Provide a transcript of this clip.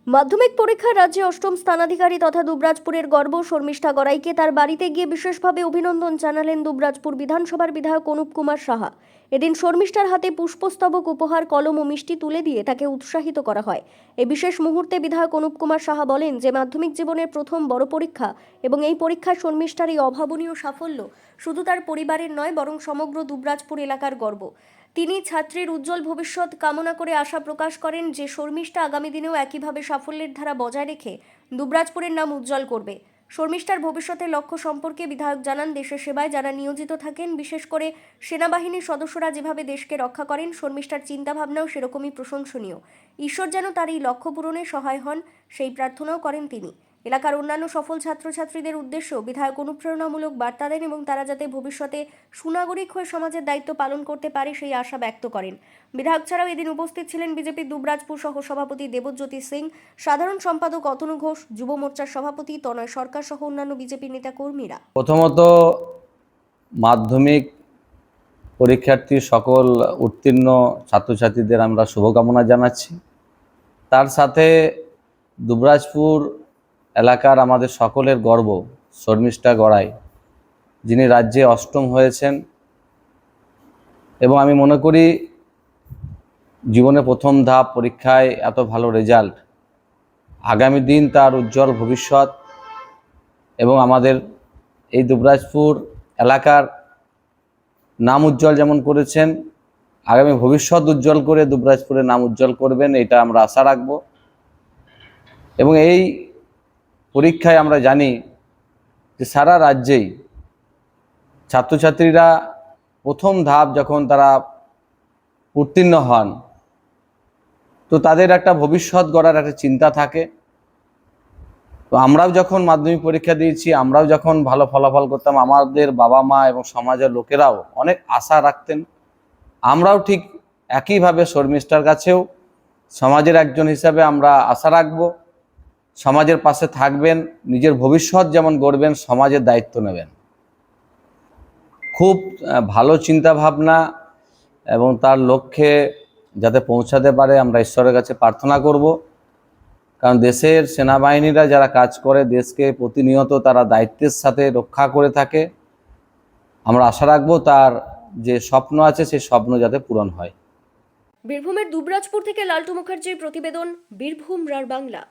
মাধ্যমিক পরীক্ষার রাজ্যে অষ্টম স্থানাধিকারী তথা দুবরাজপুরের গর্ব শর্মিষ্ঠা গড়াইকে তার বাড়িতে গিয়ে বিশেষভাবে অভিনন্দন জানালেন দুবরাজপুর বিধানসভার বিধায়ক অনুপ কুমার সাহা। এদিন শর্মিষ্ঠার হাতে পুষ্পস্তবক, উপহার, কলম ও মিষ্টি তুলে দিয়ে তাকে উৎসাহিত করা হয়। এই বিশেষ মুহূর্তে বিধায়ক অনুপ কুমার সাহা বলেন যে মাধ্যমিক জীবনের প্রথম বড় পরীক্ষা এবং এই পরীক্ষায় শর্মিষ্ঠার এই অভাবনীয় সাফল্য শুধু তার পরিবারের নয় বরং সমগ্র দুবরাজপুর এলাকার গর্ব। তিনি ছাত্রীর উজ্জ্বল ভবিষ্যৎ কামনা করে আশা প্রকাশ করেন যে শর্মিষ্ঠা আগামী দিনেও একইভাবে সাফল্যের ধারা বজায় রেখে দুবরাজপুরের নাম উজ্জ্বল করবে। শর্মিষ্ঠার ভবিষ্যতের লক্ষ্য সম্পর্কে বিধায়ক জানান, দেশের সেবায় যারা নিয়োজিত থাকেন, বিশেষ করে সেনাবাহিনীর সদস্যরা যেভাবে দেশকে রক্ষা করেন, শর্মিষ্ঠার চিন্তাভাবনাও সেরকমই প্রশংসনীয়। ঈশ্বর যেন তার এই লক্ষ্য পূরণে সহায় হন, সেই প্রার্থনাও করেন তিনি। এলাকার অন্যান্য সফল ছাত্রছাত্রীদের উদ্দেশ্যেও বিধায়ক অনুপ্রেরণামূলক বার্তা দেন এবং তারা যাতে ভবিষ্যতে সুনাগরিক হয়ে সমাজের দায়িত্ব পালন করতে পারে সেই আশা ব্যক্ত করেন। বিধায়ক ছাড়াও এদিন উপস্থিত ছিলেন বিজেপি দুবরাজপুর সহ সভাপতি দেবজ্যোতি সিং, সাধারণ সম্পাদক অতনু ঘোষ, যুব মোর্চার সভাপতি তনয় সরকার সহ অন্যান্য বিজেপি নেতা কর্মীরা। প্রথমত মাধ্যমিক পরীক্ষার্থী সকল উত্তীর্ণ ছাত্রছাত্রীদের আমরা শুভকামনা জানাচ্ছি। তার সাথে দুবরাজপুর এলাকার আমাদের সকলের গর্ব শর্মিষ্ঠা গড়াই, যিনি রাজ্যে অষ্টম হয়েছেন এবং আমি মনে করি জীবনে প্রথম ধাপ পরীক্ষায় এত ভালো রেজাল্ট, আগামী দিন তার উজ্জ্বল ভবিষ্যৎ এবং আমাদের এই দুবরাজপুর এলাকার নাম উজ্জ্বল যেমন করেছেন, আগামী ভবিষ্যৎ উজ্জ্বল করে দুবরাজপুরের নাম উজ্জ্বল করবেন, এটা আমরা আশা রাখব। এবং এই পরীক্ষায় আমরা জানি যে সারা রাজ্যেই ছাত্রছাত্রীরা প্রথম ধাপ যখন তারা উত্তীর্ণ হন, তো তাদের একটা ভবিষ্যৎ গড়ার একটা চিন্তা থাকে। তো আমরাও যখন মাধ্যমিক পরীক্ষা দিয়েছি, আমরাও যখন ভালো ফলাফল করতাম, আমাদের বাবা মা এবং সমাজের লোকেরাও অনেক আশা রাখতেন। আমরাও ঠিক একইভাবে শর্মিষ্ঠার কাছেও সমাজের একজন হিসাবে আমরা আশা রাখব, সমাজের পাশে থাকবেন, নিজের ভবিষ্যৎ যেমন গড়বেন, সমাজের দায়িত্ব নেবেন। খুব ভালো চিন্তা ভাবনা এবং তার লক্ষ্যে যাতে পৌঁছাতে পারে আমরা ঈশ্বরের কাছে প্রার্থনা করব। কারণ দেশের সেনাবাহিনীরা যারা কাজ করে, দেশকে প্রতিনিয়ত তারা দায়িত্বের সাথে রক্ষা করে থাকে। আমরা আশা রাখবো তার যে স্বপ্ন আছে সেই স্বপ্ন যাতে পূরণ হয়। বীরভূমের দুবরাজপুর থেকে লালটু মুখার্জির প্রতিবেদন, বীরভূম রার বাংলা।